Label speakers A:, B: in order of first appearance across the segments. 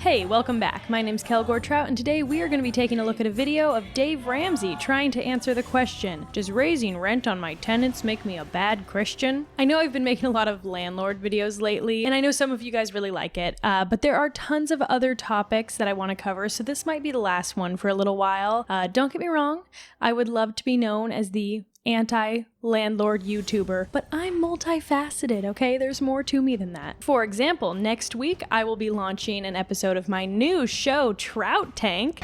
A: Hey, welcome back. My name's Kelgore Trout, and today we are going to be taking a look at a video of Dave Ramsey trying to answer the question, does raising rent on my tenants make me a bad Christian? I know I've been making a lot of landlord videos lately, and I know some of you guys really like it, but there are tons of other topics that I want to cover, so this might be the last one for a little while. Don't get me wrong, I would love to be known as the anti-landlord YouTuber, but I'm multifaceted, okay? There's more to me than that. For example, next week I will be launching an episode of my new show, Trout Tank.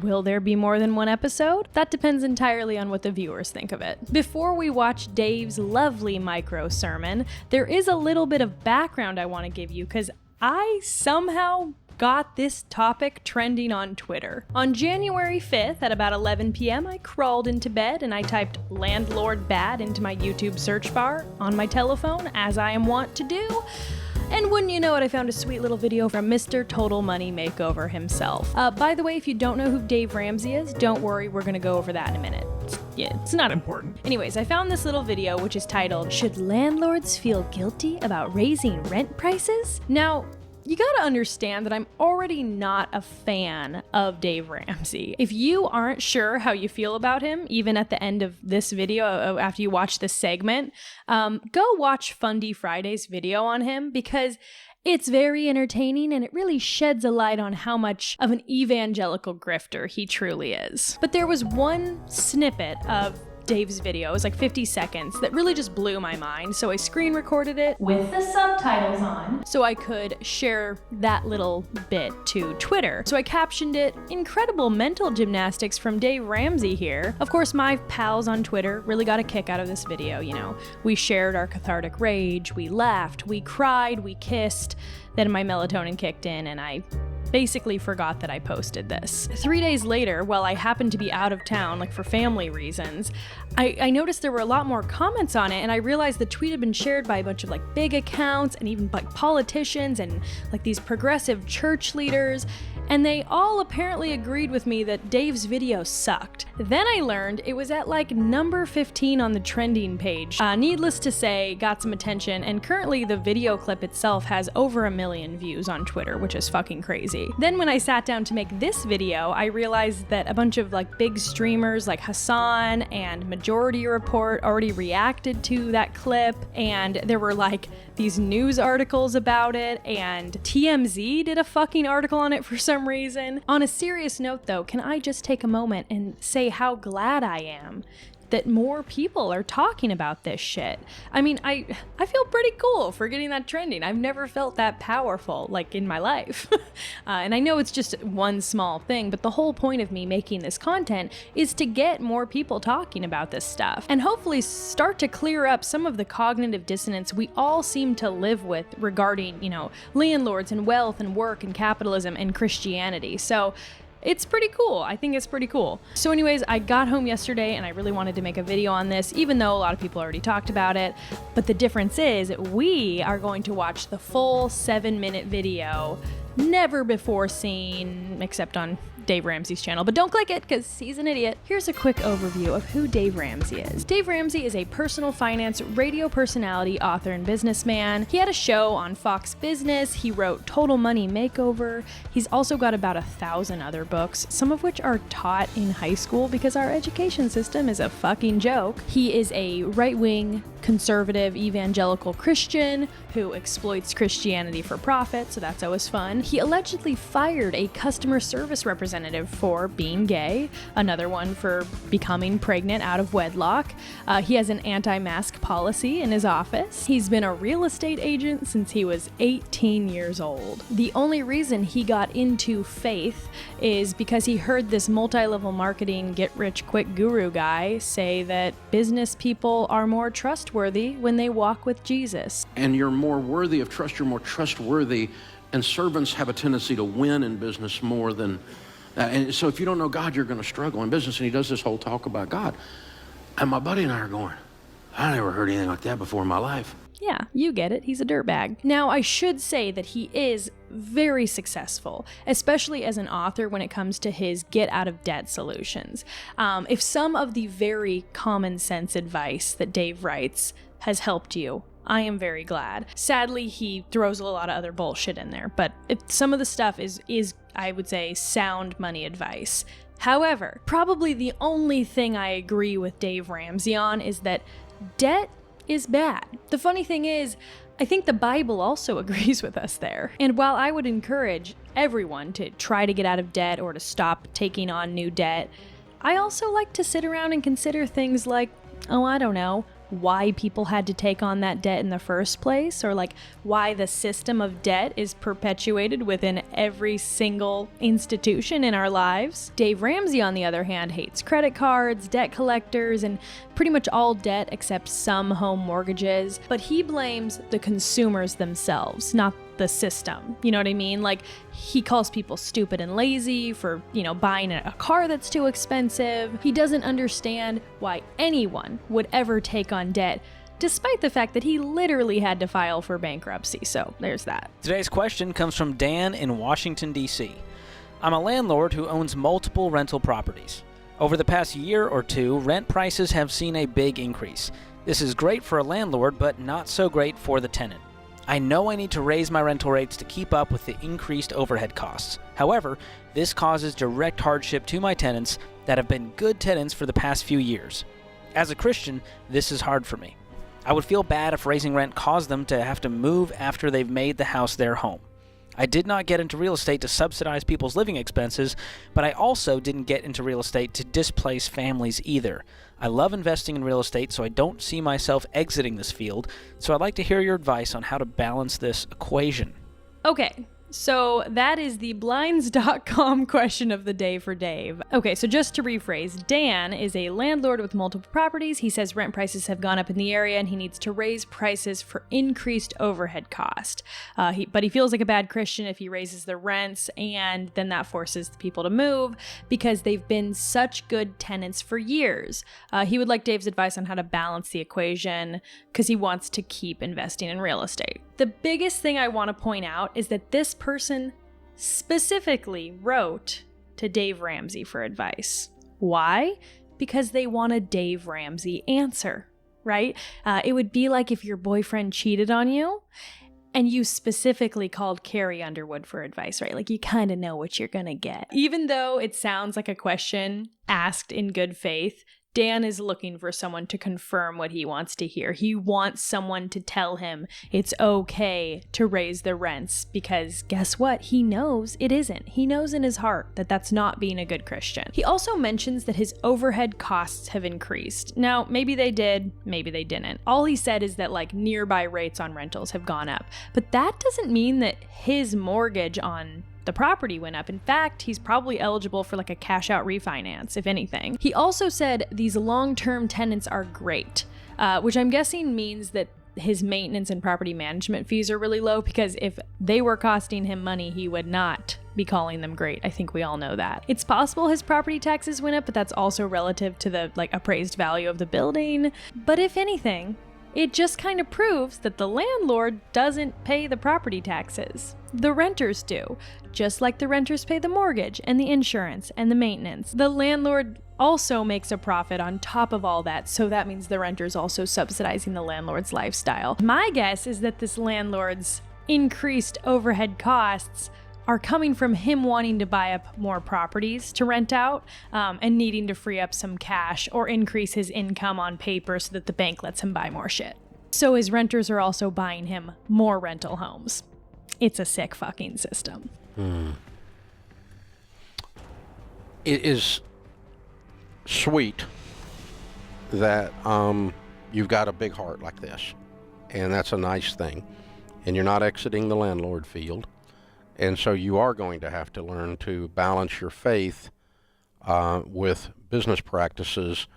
A: Will there be more than one episode? That depends entirely on what the viewers think of it. Before we watch Dave's lovely micro sermon, there is a little bit of background I want to give you because I somehow got this topic trending on Twitter. On January 5th at about 11 p.m. I crawled into bed and I typed landlord bad into my YouTube search bar on my telephone, as I am wont to do. And wouldn't you know it, I found a sweet little video from Mr. Total Money Makeover himself. By the way, if you don't know who Dave Ramsey is, don't worry, we're gonna go over that in a minute. It's not important. Anyways, I found this little video which is titled, Should Landlords Feel Guilty About Raising Rent Prices? Now, you gotta understand that I'm already not a fan of Dave Ramsey. If you aren't sure how you feel about him, even at the end of this video, after you watch this segment, go watch Fundy Friday's video on him because it's very entertaining and it really sheds a light on how much of an evangelical grifter he truly is. But there was one snippet of Dave's video, it was like 50 seconds, that really just blew my mind, so I screen recorded it with the subtitles on so I could share that little bit to Twitter. So I captioned it, incredible mental gymnastics from Dave Ramsey here. Of course, my pals on Twitter really got a kick out of this video, you know. We shared our cathartic rage, we laughed, we cried, we kissed, then my melatonin kicked in and I basically forgot that I posted this. 3 days later, while I happened to be out of town, like for family reasons, I noticed there were a lot more comments on it, and I realized the tweet had been shared by a bunch of like big accounts and even like politicians and like these progressive church leaders, and they all apparently agreed with me that Dave's video sucked. Then I learned it was at like number 15 on the trending page. Needless to say, got some attention, and currently the video clip itself has over 1 million views on Twitter, which is fucking crazy. Then when I sat down to make this video, I realized that a bunch of like big streamers like Hassan and Majority Report already reacted to that clip, and there were like these news articles about it, and TMZ did a fucking article on it for some reason. On a serious note though, can I just take a moment and say how glad I am that more people are talking about this shit. I mean, I feel pretty cool for getting that trending. I've never felt that powerful, like, in my life. And I know it's just one small thing, but the whole point of me making this content is to get more people talking about this stuff and hopefully start to clear up some of the cognitive dissonance we all seem to live with regarding, you know, landlords and wealth and work and capitalism and Christianity. So it's pretty cool. I think it's pretty cool. So anyways, I got home yesterday and I really wanted to make a video on this, even though a lot of people already talked about it. But the difference is we are going to watch the full 7-minute video, never before seen, except on Dave Ramsey's channel, but don't click it because he's an idiot. Here's a quick overview of who Dave Ramsey is. Dave Ramsey is a personal finance radio personality, author, and businessman. He had a show on Fox Business. He wrote Total Money Makeover. He's also got about 1,000 other books, some of which are taught in high school because our education system is a fucking joke. He is a right-wing, conservative, evangelical Christian who exploits Christianity for profit, so that's always fun. He allegedly fired a customer service representative for being gay, another one for becoming pregnant out of wedlock. He has an anti-mask policy in his office. He's been a real estate agent since he was 18 years old. The only reason he got into faith is because he heard this multi-level marketing get-rich-quick guru guy say that business people are more trustworthy when they walk with Jesus.
B: And you're more worthy of trust, you're more trustworthy, and servants have a tendency to win in business more than and so if you don't know God, you're going to struggle in business. And he does this whole talk about God. And my buddy and I are going, I never heard anything like that before in my life.
A: Yeah, you get it. He's a dirtbag. Now, I should say that he is very successful, especially as an author when it comes to his get out of debt solutions. If some of the very common sense advice that Dave writes has helped you, I am very glad. Sadly, he throws a lot of other bullshit in there, but some of the stuff is I would say sound money advice. However, probably the only thing I agree with Dave Ramsey on is that debt is bad. The funny thing is, I think the Bible also agrees with us there. And while I would encourage everyone to try to get out of debt or to stop taking on new debt, I also like to sit around and consider things like, I don't know, why people had to take on that debt in the first place, or like why the system of debt is perpetuated within every single institution in our lives. Dave Ramsey, on the other hand, hates credit cards, debt collectors, and pretty much all debt except some home mortgages, but he blames the consumers themselves, not the system. You know what I mean? Like, he calls people stupid and lazy for, buying a car that's too expensive. He doesn't understand why anyone would ever take on debt, despite the fact that he literally had to file for bankruptcy. So there's that.
C: Today's question comes from Dan in Washington, D.C. I'm a landlord who owns multiple rental properties. Over the past year or two, rent prices have seen a big increase. This is great for a landlord, but not so great for the tenant. I know I need to raise my rental rates to keep up with the increased overhead costs. However, this causes direct hardship to my tenants that have been good tenants for the past few years. As a Christian, this is hard for me. I would feel bad if raising rent caused them to have to move after they've made the house their home. I did not get into real estate to subsidize people's living expenses, but I also didn't get into real estate to displace families either. I love investing in real estate, so I don't see myself exiting this field, so I'd like to hear your advice on how to balance this equation.
A: Okay, so that is the blinds.com question of the day for Dave. Okay, so just to rephrase, Dan is a landlord with multiple properties. He says rent prices have gone up in the area and he needs to raise prices for increased overhead cost. But he feels like a bad Christian if he raises the rents, and then that forces the people to move because they've been such good tenants for years. He would like Dave's advice on how to balance the equation because he wants to keep investing in real estate. The biggest thing I want to point out is that this person specifically wrote to Dave Ramsey for advice. Why? Because they want a Dave Ramsey answer, right? It would be like if your boyfriend cheated on you and you specifically called Carrie Underwood for advice, right? Like, you kind of know what you're going to get. Even though it sounds like a question asked in good faith, Dan is looking for someone to confirm what he wants to hear. He wants someone to tell him it's okay to raise the rents because guess what? He knows it isn't. He knows in his heart that that's not being a good Christian. He also mentions that his overhead costs have increased. Now, maybe they did, maybe they didn't. All he said is that like nearby rates on rentals have gone up, but that doesn't mean that his mortgage on the property went up. In fact, he's probably eligible for like a cash out refinance, if anything. He also said these long-term tenants are great, which I'm guessing means that his maintenance and property management fees are really low, because if they were costing him money, he would not be calling them great. I think we all know that. It's possible his property taxes went up, but that's also relative to the like appraised value of the building. But if anything, it just kind of proves that the landlord doesn't pay the property taxes. The renters do, just like the renters pay the mortgage and the insurance and the maintenance. The landlord also makes a profit on top of all that, so that means the renter's also subsidizing the landlord's lifestyle. My guess is that this landlord's increased overhead costs are coming from him wanting to buy up more properties to rent out, and needing to free up some cash or increase his income on paper so that the bank lets him buy more shit. So his renters are also buying him more rental homes. It's a sick fucking system.
B: It is sweet that you've got a big heart like this, and that's a nice thing. And you're not exiting the landlord field. And so you are going to have to learn to balance your faith with business practices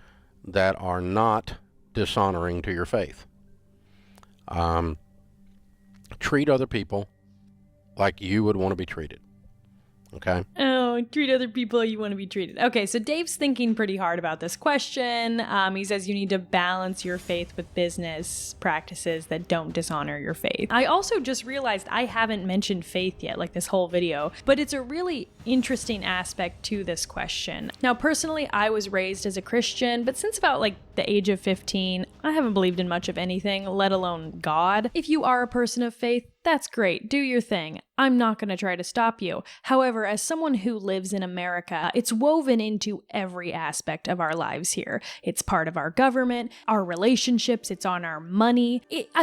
B: that are not dishonoring to your faith. Treat other people like you would want to be treated. Okay?
A: Oh, treat other people you want to be treated. Okay, so Dave's thinking pretty hard about this question. He says you need to balance your faith with business practices that don't dishonor your faith. I also just realized I haven't mentioned faith yet, like this whole video, but it's a really interesting aspect to this question. Now, personally, I was raised as a Christian, but since about like the age of 15, I haven't believed in much of anything, let alone God. If you are a person of faith, that's great. Do your thing. I'm not going to try to stop you. However, as someone who lives in America, it's woven into every aspect of our lives here. It's part of our government, our relationships, it's on our money.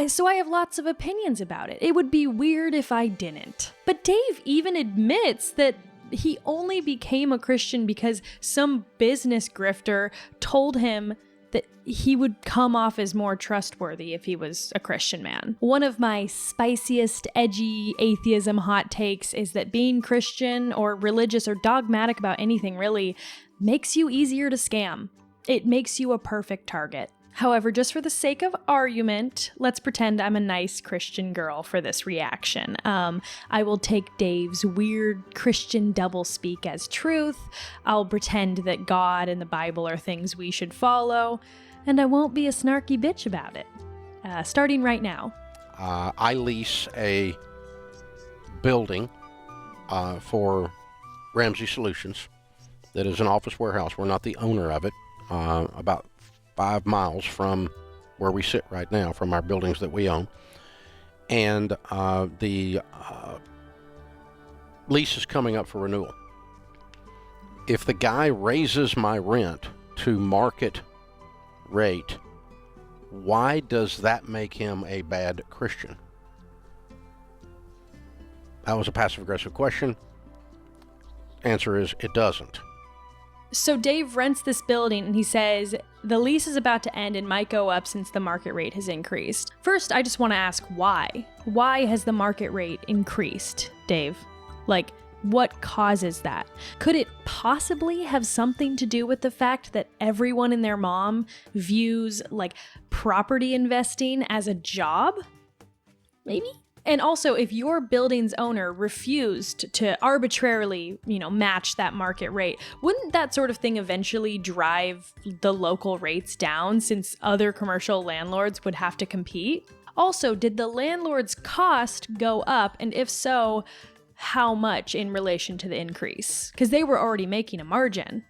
A: So I have lots of opinions about it. It would be weird if I didn't. But Dave even admits that he only became a Christian because some business grifter told him that he would come off as more trustworthy if he was a Christian man. One of my spiciest, edgy atheism hot takes is that being Christian or religious or dogmatic about anything really makes you easier to scam. It makes you a perfect target. However, just for the sake of argument, let's pretend I'm a nice Christian girl for this reaction. I will take Dave's weird Christian doublespeak as truth. I'll pretend that God and the Bible are things we should follow, and I won't be a snarky bitch about it. Starting right now.
D: I lease a building for Ramsey Solutions that is an office warehouse. We're not the owner of it. About 5 miles from where we sit right now, from our buildings that we own. And the lease is coming up for renewal. If the guy raises my rent to market rate, why does that make him a bad Christian? That was a passive-aggressive question. Answer is, it doesn't.
A: So Dave rents this building and he says the lease is about to end and might go up since the market rate has increased. First, I just want to ask why. Why has the market rate increased, Dave? Like, what causes that? Could it possibly have something to do with the fact that everyone and their mom views, like, property investing as a job? Maybe? And also, if your building's owner refused to arbitrarily, match that market rate, wouldn't that sort of thing eventually drive the local rates down since other commercial landlords would have to compete? Also, did the landlord's cost go up? And if so, how much in relation to the increase? Because they were already making a margin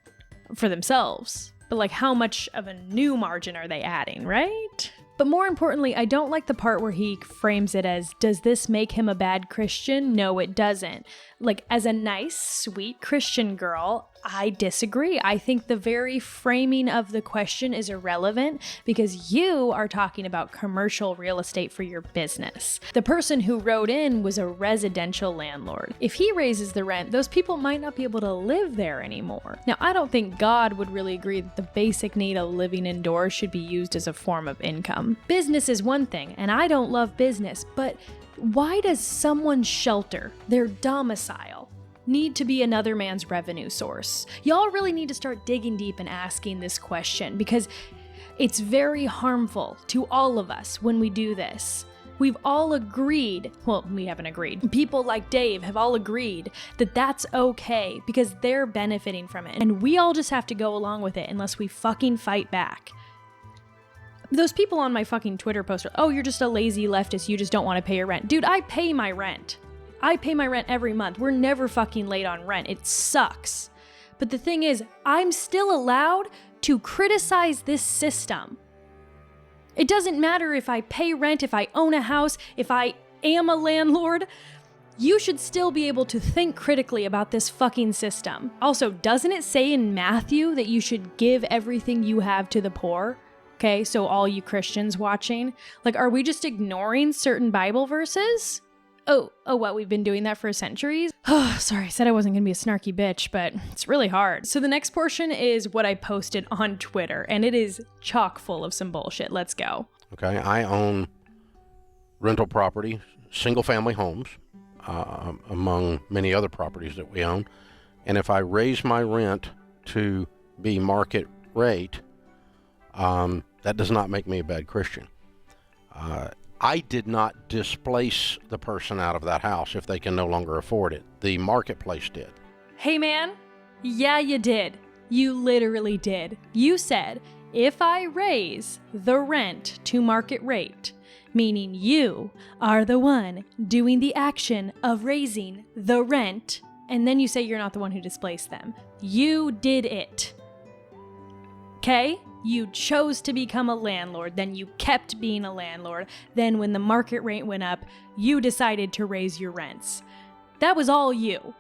A: for themselves. But like, how much of a new margin are they adding, right? But more importantly, I don't like the part where he frames it as, does this make him a bad Christian? No, it doesn't. Like, as a nice, sweet Christian girl, I disagree. I think the very framing of the question is irrelevant because you are talking about commercial real estate for your business. The person who wrote in was a residential landlord. If he raises the rent, those people might not be able to live there anymore. Now, I don't think God would really agree that the basic need of living indoors should be used as a form of income. Business is one thing, and I don't love business, but why does someone's shelter, their domicile, need to be another man's revenue source? Y'all really need to start digging deep and asking this question because it's very harmful to all of us when we do this. We've all agreed, well, we haven't agreed. People like Dave have all agreed that that's okay because they're benefiting from it. And we all just have to go along with it unless we fucking fight back. Those people on my fucking Twitter post are, oh, you're just a lazy leftist, you just don't want to pay your rent. Dude, I pay my rent. I pay my rent every month. We're never fucking late on rent. It sucks. But the thing is, I'm still allowed to criticize this system. It doesn't matter if I pay rent, if I own a house, if I am a landlord. You should still be able to think critically about this fucking system. Also, doesn't it say in Matthew that you should give everything you have to the poor? Okay, so all you Christians watching, like, are we just ignoring certain Bible verses? Oh, what, we've been doing that for centuries? Oh, sorry, I said I wasn't gonna be a snarky bitch, but it's really hard. So the next portion is what I posted on Twitter, and it is chock full of some bullshit. Let's go.
D: Okay, I own rental property, single-family homes, among many other properties that we own. And if I raise my rent to be market rate, that does not make me a bad Christian. I did not displace the person out of that house if they can no longer afford it. The marketplace did.
A: Hey man, yeah you did. You literally did. You said, if I raise the rent to market rate, meaning you are the one doing the action of raising the rent, and then you say you're not the one who displaced them. You did it. Okay? You chose to become a landlord, then you kept being a landlord. Then when the market rate went up, you decided to raise your rents. That was all you.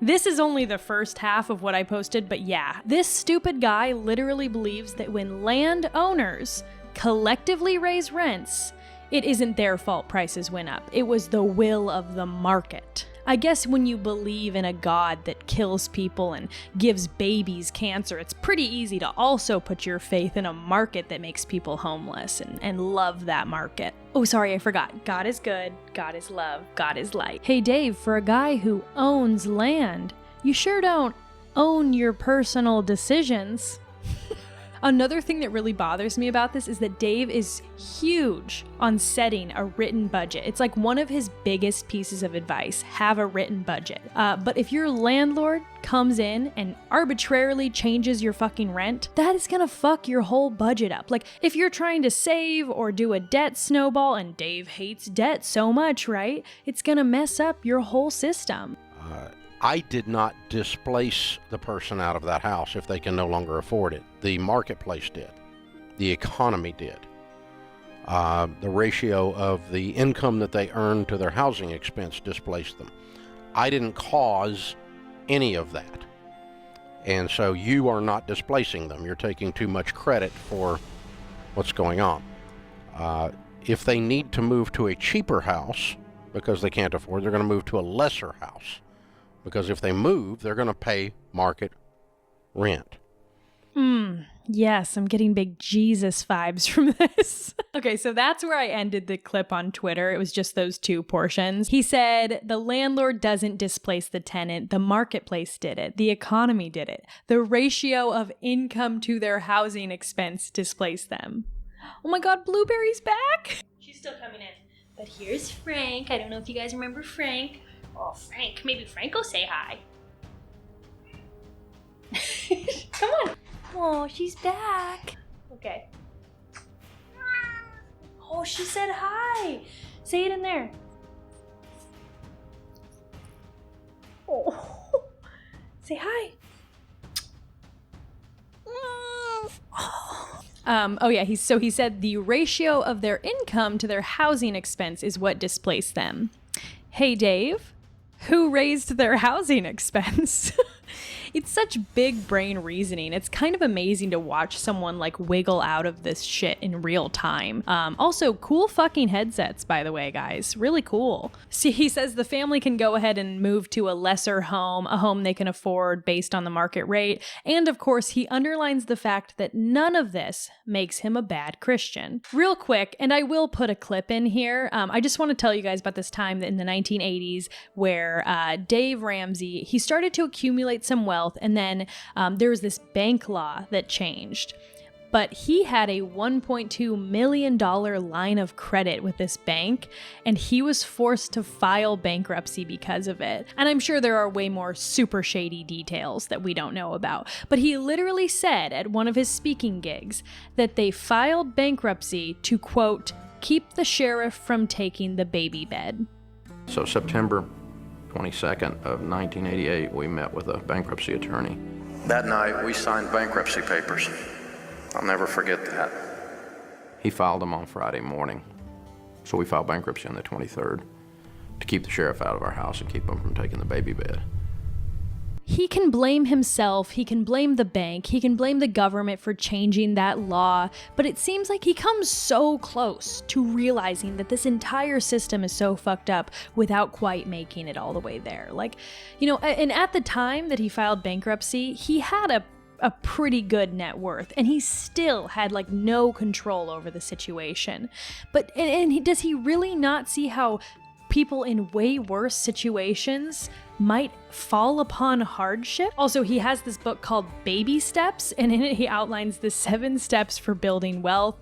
A: This is only the first half of what I posted, but yeah, this stupid guy literally believes that when landowners collectively raise rents, it isn't their fault prices went up. It was the will of the market. I guess when you believe in a god that kills people and gives babies cancer, it's pretty easy to also put your faith in a market that makes people homeless and love that market. Oh, sorry, I forgot. God is good, God is love, God is light. Hey Dave, for a guy who owns land, you sure don't own your personal decisions. Another thing that really bothers me about this is that Dave is huge on setting a written budget. It's like one of his biggest pieces of advice, have a written budget. But if your landlord comes in and arbitrarily changes your fucking rent, that is gonna fuck your whole budget up. Like if you're trying to save or do a debt snowball, and Dave hates debt so much, right? It's gonna mess up your whole system.
D: I did not displace the person out of that house if they can no longer afford it. The marketplace did. The economy did. The ratio of the income that they earned to their housing expense displaced them. I didn't cause any of that. And so you are not displacing them. You're taking too much credit for what's going on. If they need to move to a cheaper house because they can't afford, they're going to move to a lesser house. Because if they move, they're going to pay market rent.
A: Yes, I'm getting big Jesus vibes from this. Okay, so that's where I ended the clip on Twitter. It was just those two portions. He said, the landlord doesn't displace the tenant. The marketplace did it. The economy did it. The ratio of income to their housing expense displaced them. Oh my God, Blueberry's back. She's still coming in. But here's Frank. I don't know if you guys remember Frank. Oh, Frank. Maybe Frank will say hi. Come on. Oh, she's back. Okay. Oh, she said hi. Say it in there. Oh, say hi. Oh yeah, he said the ratio of their income to their housing expense is what displaced them. Hey, Dave. Who raised their housing expense? It's such big brain reasoning. It's kind of amazing to watch someone like wiggle out of this shit in real time. Also, cool fucking headsets, by the way, guys. Really cool. See, he says the family can go ahead and move to a lesser home, a home they can afford based on the market rate. And of course, he underlines the fact that none of this makes him a bad Christian. Real quick, and I will put a clip in here. I just want to tell you guys about this time in the 1980s where Dave Ramsey, he started to accumulate some wealth. And then there was this bank law that changed. But he had a $1.2 million line of credit with this bank, and he was forced to file bankruptcy because of it. And I'm sure there are way more super shady details that we don't know about. But he literally said at one of his speaking gigs that they filed bankruptcy to, quote, keep the sheriff from taking the baby bed.
B: So September 22nd of 1988, we met with a bankruptcy attorney. That night, we signed bankruptcy papers. I'll never forget that. He filed them on Friday morning. So we filed bankruptcy on the 23rd to keep the sheriff out of our house and keep him from taking the baby bed.
A: He can blame himself, he can blame the bank, he can blame the government for changing that law, but it seems like he comes so close to realizing that this entire system is so fucked up without quite making it all the way there. Like, you know, and at the time that he filed bankruptcy, he had a pretty good net worth, and he still had like no control over the situation. But, does he really not see how people in way worse situations might fall upon hardship? Also, he has this book called Baby Steps, and in it he outlines the 7 steps for building wealth.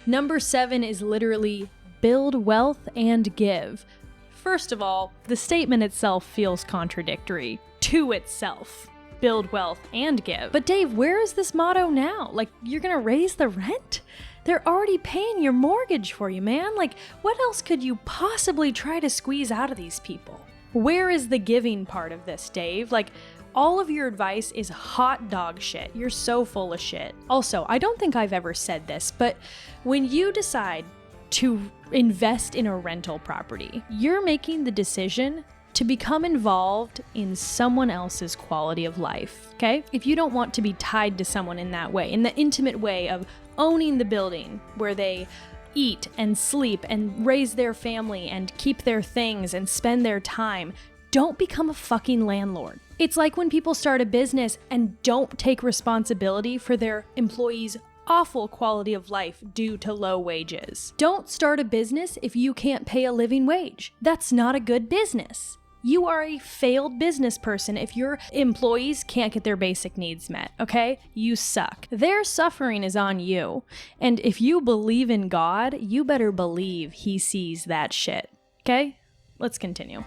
A: Number 7 is literally build wealth and give. First of all, the statement itself feels contradictory to itself. Build wealth and give. But Dave, where is this motto now? Like, you're gonna raise the rent? They're already paying your mortgage for you, man. Like, what else could you possibly try to squeeze out of these people? Where is the giving part of this, Dave? Like, all of your advice is hot dog shit. You're so full of shit. Also, I don't think I've ever said this, but when you decide to invest in a rental property, you're making the decision to become involved in someone else's quality of life, okay? If you don't want to be tied to someone in that way, in the intimate way of owning the building where they eat and sleep and raise their family and keep their things and spend their time, don't become a fucking landlord. It's like when people start a business and don't take responsibility for their employees' awful quality of life due to low wages. Don't start a business if you can't pay a living wage. That's not a good business. You are a failed business person if your employees can't get their basic needs met, okay? You suck. Their suffering is on you. And if you believe in God, you better believe He sees that shit, okay? Let's continue.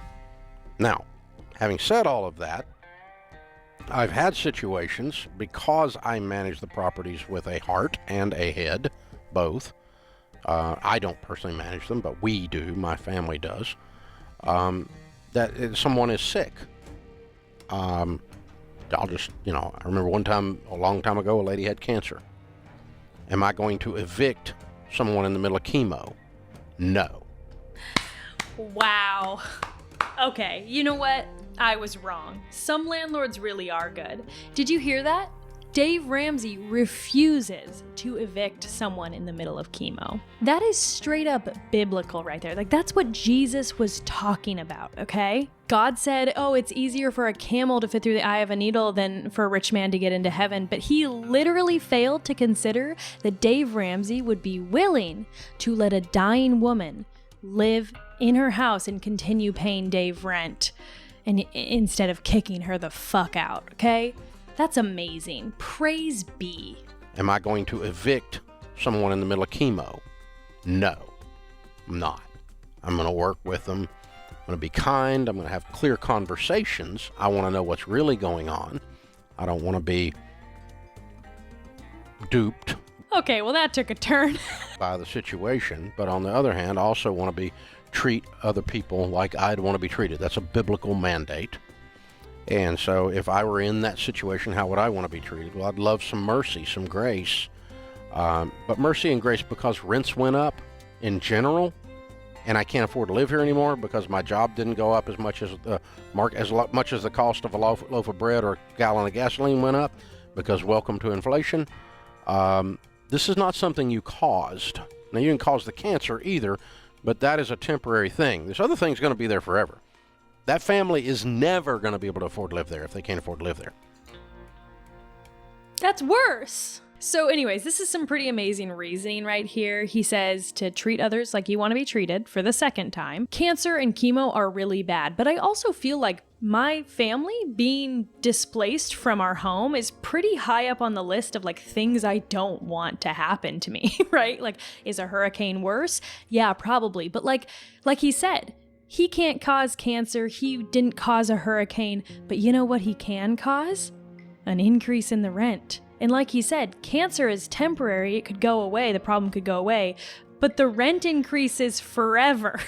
D: Now, having said all of that, I've had situations, because I manage the properties with a heart and a head, both. I don't personally manage them, but we do, my family does. That someone is sick. I remember one time, a long time ago, a lady had cancer. Am I going to evict someone in the middle of chemo? No.
A: Wow. Okay, you know what? I was wrong. Some landlords really are good. Did you hear that? Dave Ramsey refuses to evict someone in the middle of chemo. That is straight up biblical right there. Like, that's what Jesus was talking about, okay? God said, oh, it's easier for a camel to fit through the eye of a needle than for a rich man to get into heaven. But he literally failed to consider that Dave Ramsey would be willing to let a dying woman live in her house and continue paying Dave rent, and instead of kicking her the fuck out, okay? That's amazing. Praise be.
D: Am I going to evict someone in the middle of chemo? No, I'm not. I'm going to work with them. I'm going to be kind. I'm going to have clear conversations. I want to know what's really going on. I don't want to be duped.
A: Okay, well, that took a turn.
D: By the situation, but on the other hand, I also want to treat other people like I'd want to be treated. That's a biblical mandate. And so if I were in that situation, how would I want to be treated? Well, I'd love some mercy, some grace. But mercy and grace because rents went up in general, and I can't afford to live here anymore because my job didn't go up as much as much as the cost of a loaf of bread or a gallon of gasoline went up, because welcome to inflation. This is not something you caused. Now, you didn't cause the cancer either, but that is a temporary thing. This other thing's going to be there forever. That family is never going to be able to afford to live there if they can't afford to live there.
A: That's worse. So anyways, this is some pretty amazing reasoning right here. He says to treat others like you want to be treated for the second time. Cancer and chemo are really bad, but I also feel like my family being displaced from our home is pretty high up on the list of like things I don't want to happen to me, right? Like, is a hurricane worse? Yeah, probably. But like he said, he can't cause cancer. He didn't cause a hurricane, but you know what he can cause? An increase in the rent. And like he said, cancer is temporary. It could go away. The problem could go away. But the rent increase is forever.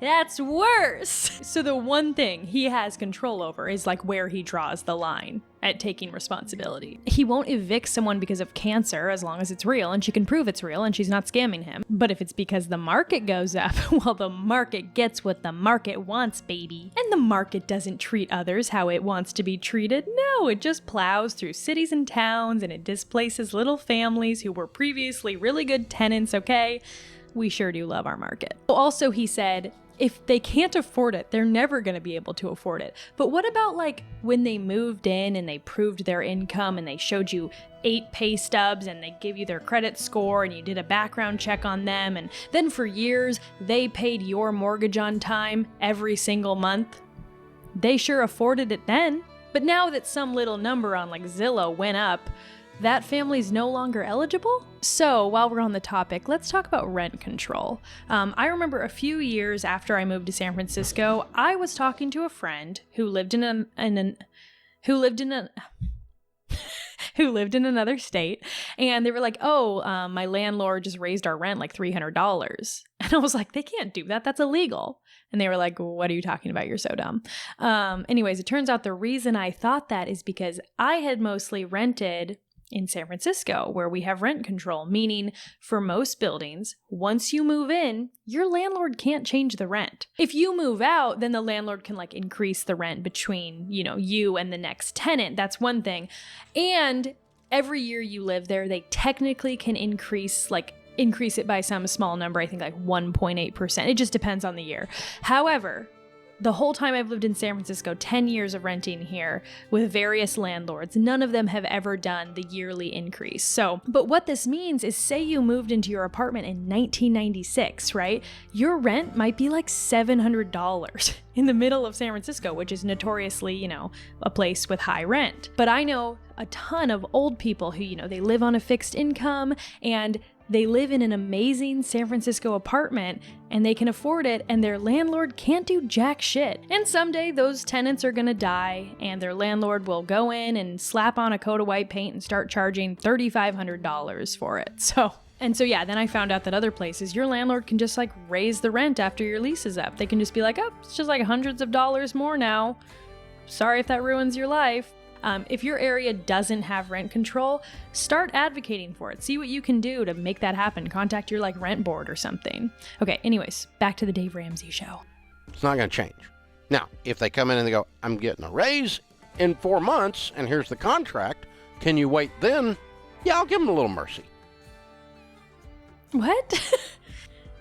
A: That's worse. So the one thing he has control over is like where he draws the line at taking responsibility. He won't evict someone because of cancer as long as it's real and she can prove it's real and she's not scamming him. But if it's because the market goes up, well, the market gets what the market wants, baby. And the market doesn't treat others how it wants to be treated. No, it just plows through cities and towns and it displaces little families who were previously really good tenants, okay? We sure do love our market. Also, he said, if they can't afford it, they're never going to be able to afford it. But what about like when they moved in and they proved their income and they showed you 8 pay stubs and they give you their credit score and you did a background check on them, and then for years they paid your mortgage on time every single month? They sure afforded it then. But now that some little number on like Zillow went up, that family's no longer eligible? So while we're on the topic, let's talk about rent control. I remember a few years after I moved to San Francisco, I was talking to a friend who lived in who lived in another state. And they were like, oh, my landlord just raised our rent like $300. And I was like, they can't do that. That's illegal. And they were like, what are you talking about? You're so dumb. Anyways, it turns out the reason I thought that is because I had mostly rented in San Francisco, where we have rent control, meaning for most buildings, once you move in, your landlord can't change the rent. If you move out, then the landlord can like increase the rent between, you and the next tenant. That's one thing. And every year you live there, they technically can increase it by some small number, I think like 1.8%. It just depends on the year. However, the whole time I've lived in San Francisco, 10 years of renting here with various landlords, none of them have ever done the yearly increase. But what this means is, say you moved into your apartment in 1996, right? Your rent might be like $700 in the middle of San Francisco, which is notoriously, a place with high rent. But I know a ton of old people who, they live on a fixed income and they live in an amazing San Francisco apartment and they can afford it, and their landlord can't do jack shit. And someday those tenants are gonna die and their landlord will go in and slap on a coat of white paint and start charging $3,500 for it. So then I found out that other places, your landlord can just like raise the rent after your lease is up. They can just be like, oh, it's just like hundreds of dollars more now. Sorry if that ruins your life. If your area doesn't have rent control, start advocating for it. See what you can do to make that happen. Contact your rent board or something. Okay, anyways, back to the Dave Ramsey show.
D: It's not going to change. Now, if they come in and they go, I'm getting a raise in 4 months and here's the contract, can you wait then? Yeah, I'll give them a little mercy.
A: What?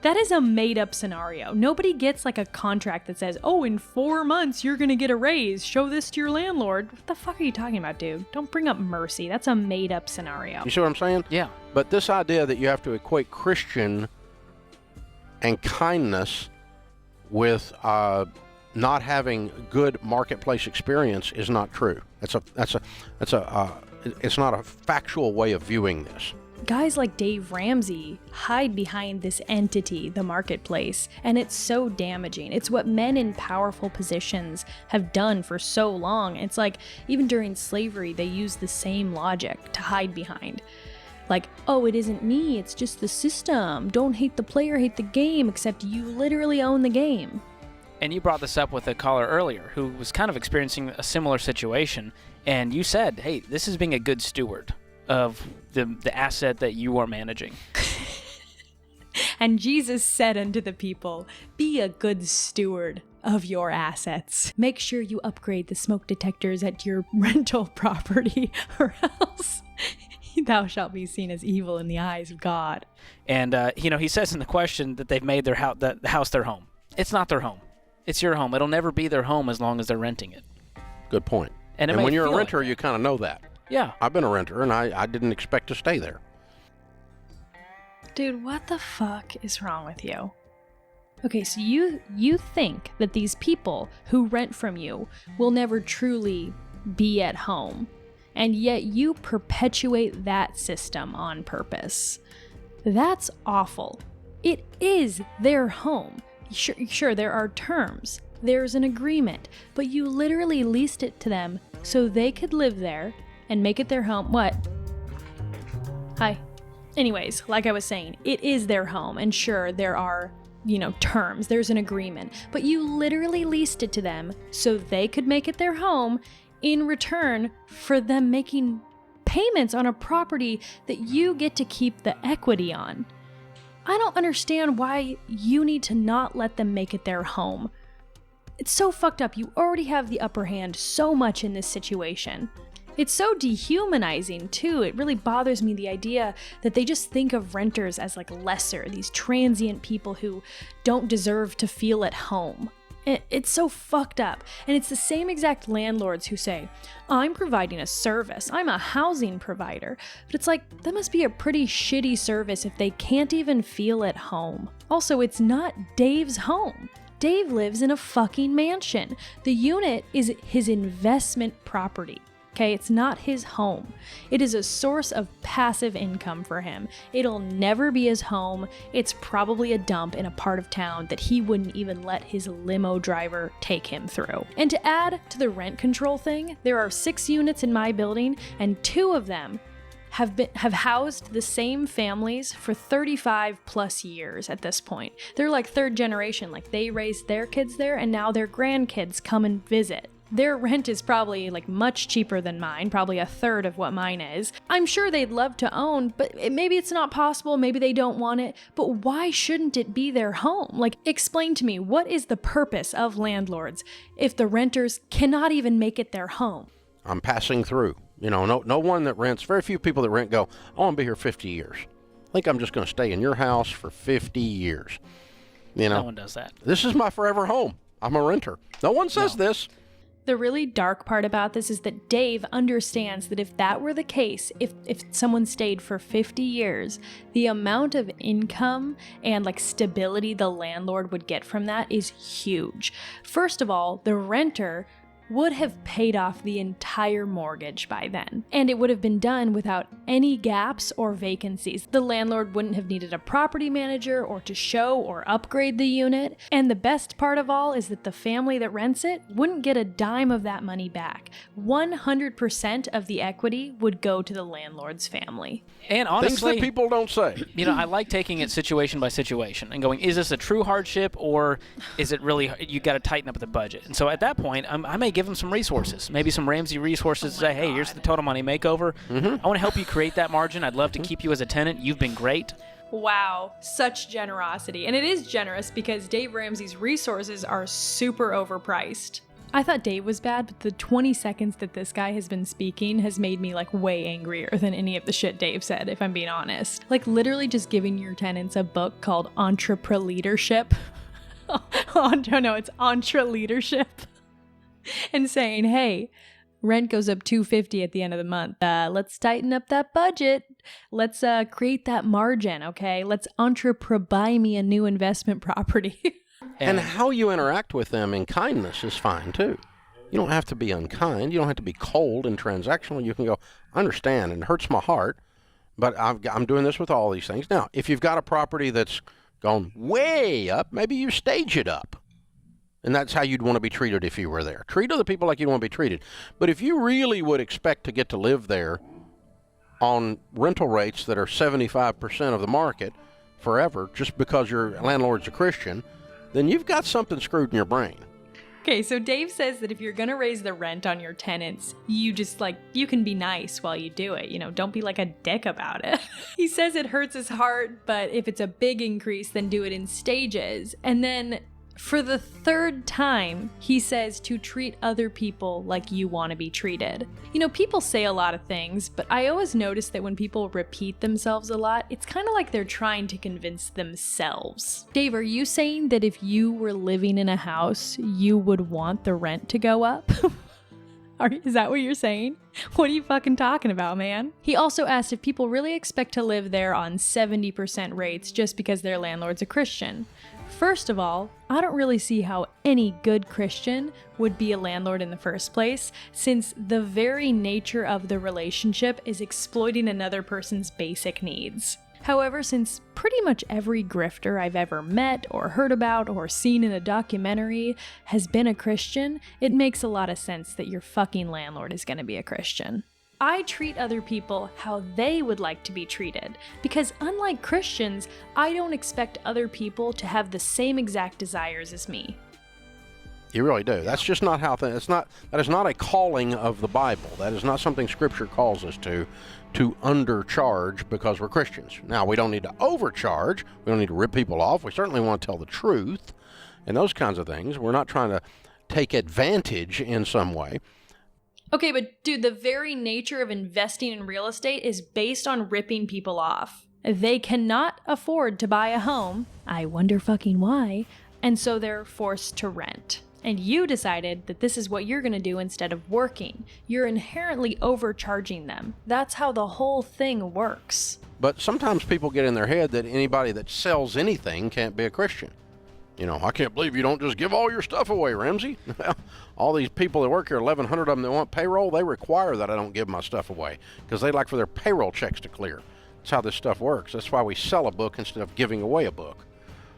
A: That is a made-up scenario. Nobody gets a contract that says, oh, in 4 months you're gonna get a raise. Show this to your landlord. What the fuck are you talking about, dude? Don't bring up mercy. That's a made-up scenario.
D: You see what I'm saying?
C: Yeah.
D: But this idea that you have to equate Christian and kindness with not having good marketplace experience is not true. It's not a factual way of viewing this.
A: Guys like Dave Ramsey hide behind this entity, the marketplace, and it's so damaging. It's what men in powerful positions have done for so long. It's like, even during slavery, they used the same logic to hide behind. Like, oh, it isn't me, it's just the system. Don't hate the player, hate the game, except you literally own the game.
C: And you brought this up with a caller earlier who was kind of experiencing a similar situation, and you said, hey, this is being a good steward of the asset that you are managing.
A: And Jesus said unto the people, be a good steward of your assets. Make sure you upgrade the smoke detectors at your rental property, or else thou shalt be seen as evil in the eyes of God.
C: And, he says in the question that they've made the house their home. It's not their home. It's your home. It'll never be their home as long as they're renting it.
D: Good point.
C: And
D: when you're a renter, you kind of know that.
C: Yeah.
D: I've been a renter, and I didn't expect to stay there.
A: Dude, what the fuck is wrong with you? Okay, so you think that these people who rent from you will never truly be at home, and yet you perpetuate that system on purpose. That's awful. It is their home. Sure, there are terms. There's an agreement, but you literally leased it to them so they could live there and make it their home. What? Hi. Anyways, like I was saying, it is their home, and sure, there are, terms, there's an agreement, but you literally leased it to them so they could make it their home in return for them making payments on a property that you get to keep the equity on. I don't understand why you need to not let them make it their home. It's so fucked up. You already have the upper hand so much in this situation. It's so dehumanizing, too. It really bothers me, the idea that they just think of renters as lesser, these transient people who don't deserve to feel at home. It's so fucked up. And it's the same exact landlords who say, I'm providing a service, I'm a housing provider. But it's like, that must be a pretty shitty service if they can't even feel at home. Also, it's not Dave's home. Dave lives in a fucking mansion. The unit is his investment property. Okay, it's not his home. It is a source of passive income for him. It'll never be his home. It's probably a dump in a part of town that he wouldn't even let his limo driver take him through. And to add to the rent control thing, there are 6 units in my building, and 2 of them have housed the same families for 35 plus years at this point. They're like 3rd generation, like they raised their kids there and now their grandkids come and visit. Their rent is probably like much cheaper than mine, probably 1/3 of what mine is. I'm sure they'd love to own, but maybe it's not possible, maybe they don't want it, but why shouldn't it be their home? Like, explain to me, what is the purpose of landlords if the renters cannot even make it their home?
D: I'm passing through. You know, no one that rents, very few people that rent go, I want to be here 50 years. I think I'm just going to stay in your house for 50 years. You know,
C: No one does that.
D: This is my forever home. I'm a renter. No one says this.
A: The really dark part about this is that Dave understands that if that were the case, if someone stayed for 50 years, the amount of income and like stability the landlord would get from that is huge. First of all, the renter would have paid off the entire mortgage by then, and it would have been done without any gaps or vacancies. The landlord wouldn't have needed a property manager or to show or upgrade the unit, and the best part of all is that the family that rents it wouldn't get a dime of that money back. 100% of the equity would go to the landlord's family.
C: And
D: Things
C: honestly,
D: that people don't say.
C: you know, I like taking it situation by situation and going, is this a true hardship or is it really, you got to tighten up the budget? And so at that point, I may give them some resources, maybe some Ramsey resources to say, hey, here's the total money makeover. I want to help you create that margin. I'd love to keep you as a tenant. You've been great.
A: Wow, such generosity. And it is generous because Dave Ramsey's resources are super overpriced. I thought Dave was bad, but the 20 seconds that this guy has been speaking has made me like way angrier than any of the shit Dave said, if I'm being honest. Like literally just giving your tenants a book called Entrepreneur-leadership. Oh, no, it's Entre-leadership. And saying, hey, rent goes up $250 at the end of the month. Let's tighten up that budget. Let's create that margin, okay? Let's buy me a new investment property.
D: And how you interact with them in kindness is fine, too. You don't have to be unkind. You don't have to be cold and transactional. You can go, I understand, and it hurts my heart, but I'm doing this with all these things. Now, if you've got a property that's gone way up, maybe you stage it up. And that's how you'd want to be treated if you were there. Treat other people like you'd want to be treated. But if you really would expect to get to live there on rental rates that are 75% of the market forever, just because your landlord's a Christian, then you've got something screwed in your brain.
A: Okay, so Dave says that if you're gonna raise the rent on your tenants, you just you can be nice while you do it. You know, don't be like a dick about it. He says it hurts his heart, but if it's a big increase, then do it in stages. And then for the 3rd time, he says to treat other people like you want to be treated. You know, people say a lot of things, but I always notice that when people repeat themselves a lot, it's kind of like they're trying to convince themselves. Dave, are you saying that if you were living in a house, you would want the rent to go up? Is that what you're saying? What are you fucking talking about, man? He also asked if people really expect to live there on 70% rates just because their landlord's a Christian. First of all, I don't really see how any good Christian would be a landlord in the first place, since the very nature of the relationship is exploiting another person's basic needs. However, since pretty much every grifter I've ever met or heard about or seen in a documentary has been a Christian, it makes a lot of sense that your fucking landlord is going to be a Christian. I treat other people how they would like to be treated, because unlike Christians, I don't expect other people to have the same exact desires as me.
D: You really do. That's just not how that is not a calling of the Bible. That is not something Scripture calls us to undercharge because we're Christians. Now, we don't need to overcharge. We don't need to rip people off. We certainly want to tell the truth and those kinds of things. We're not trying to take advantage in some way.
A: Okay, but dude, the very nature of investing in real estate is based on ripping people off. They cannot afford to buy a home, I wonder fucking why, and so they're forced to rent. And you decided that this is what you're gonna do instead of working. You're inherently overcharging them. That's how the whole thing works.
D: But sometimes people get in their head that anybody that sells anything can't be a Christian. I can't believe you don't just give all your stuff away, Ramsey. All these people that work here, 1,100 of them that want payroll, they require that I don't give my stuff away because they like for their payroll checks to clear. That's how this stuff works. That's why we sell a book instead of giving away a book.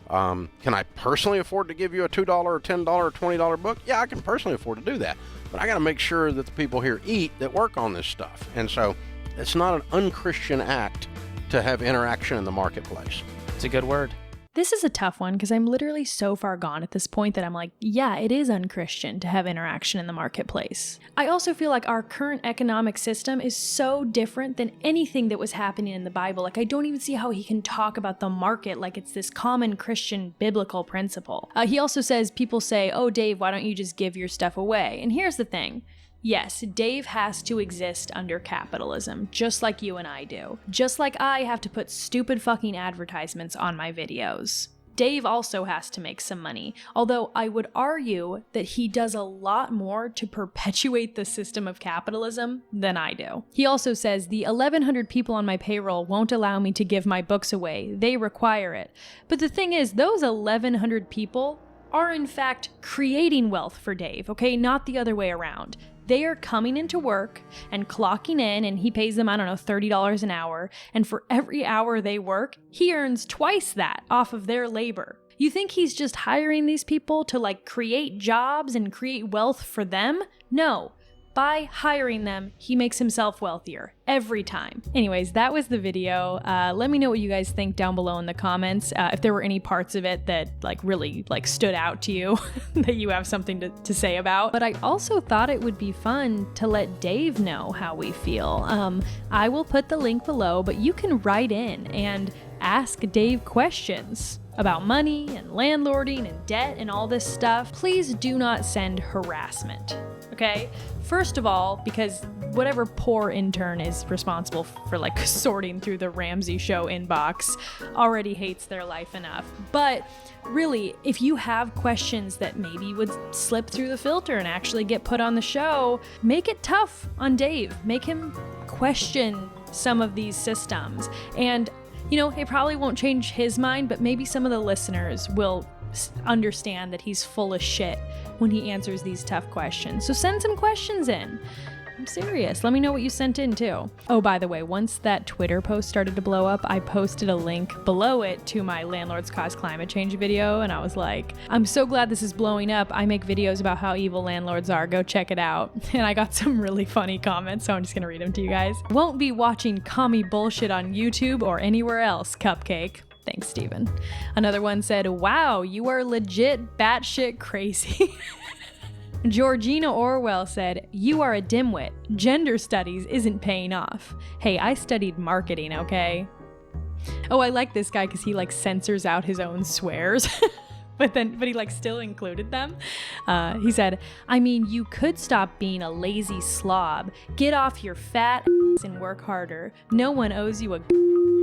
D: Can I personally afford to give you a $2 or $10 or $20 book? Yeah, I can personally afford to do that. But I got to make sure that the people here eat that work on this stuff. And so it's not an unchristian act to have interaction in the marketplace.
C: It's a good word.
A: This is a tough one because I'm literally so far gone at this point that I'm like, yeah, it is unchristian to have interaction in the marketplace. I also feel like our current economic system is so different than anything that was happening in the Bible. Like, I don't even see how he can talk about the market like it's this common Christian biblical principle. He also says, people say, oh, Dave, why don't you just give your stuff away? And here's the thing. Yes, Dave has to exist under capitalism, just like you and I do. Just like I have to put stupid fucking advertisements on my videos. Dave also has to make some money, although I would argue that he does a lot more to perpetuate the system of capitalism than I do. He also says, the 1,100 people on my payroll won't allow me to give my books away. They require it. But the thing is, those 1,100 people are in fact creating wealth for Dave, okay? Not the other way around. They are coming into work and clocking in, and he pays them, $30 an hour. And for every hour they work, he earns twice that off of their labor. You think he's just hiring these people to create jobs and create wealth for them? No. By hiring them, he makes himself wealthier every time. Anyways, that was the video. Let me know what you guys think down below in the comments. If there were any parts of it that really stood out to you that you have something to say about. But I also thought it would be fun to let Dave know how we feel. I will put the link below, but you can write in and ask Dave questions about money and landlording and debt and all this stuff. Please do not send harassment, okay? First of all, because whatever poor intern is responsible for sorting through the Ramsey Show inbox already hates their life enough. But really, if you have questions that maybe would slip through the filter and actually get put on the show, make it tough on Dave. Make him question some of these systems. And it probably won't change his mind, but maybe some of the listeners will understand that he's full of shit when he answers these tough questions. So send some questions in. I'm serious. Let me know what you sent in too. Oh, by the way, once that Twitter post started to blow up, I posted a link below it to my Landlords Cause Climate Change video, and I was like, I'm so glad this is blowing up. I make videos about how evil landlords are. Go check it out. And I got some really funny comments, so I'm just gonna read them to you guys. Won't be watching commie bullshit on YouTube or anywhere else, Cupcake. Thanks, Steven. Another one said, wow, you are legit batshit crazy. Georgina Orwell said, you are a dimwit. Gender studies isn't paying off. Hey, I studied marketing, okay? Oh, I like this guy because he censors out his own swears. but he still included them. He said, I mean, you could stop being a lazy slob. Get off your fat ass and work harder. No one owes you a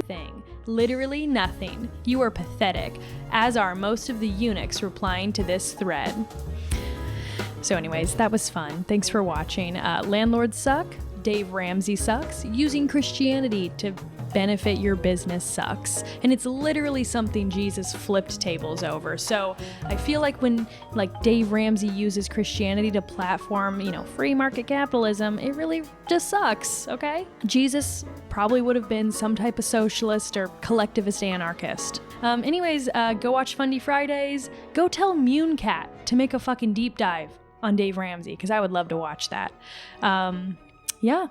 A: thing. Literally nothing. You are pathetic, as are most of the eunuchs replying to this thread. So anyways, that was fun. Thanks for watching. Landlords suck. Dave Ramsey sucks. Using Christianity to benefit your business sucks. And it's literally something Jesus flipped tables over. So I feel like when Dave Ramsey uses Christianity to platform, free market capitalism, it really just sucks, okay? Jesus probably would have been some type of socialist or collectivist anarchist. Anyways, go watch Fundy Fridays. Go tell Munecat to make a fucking deep dive on Dave Ramsey, because I would love to watch that. Yeah,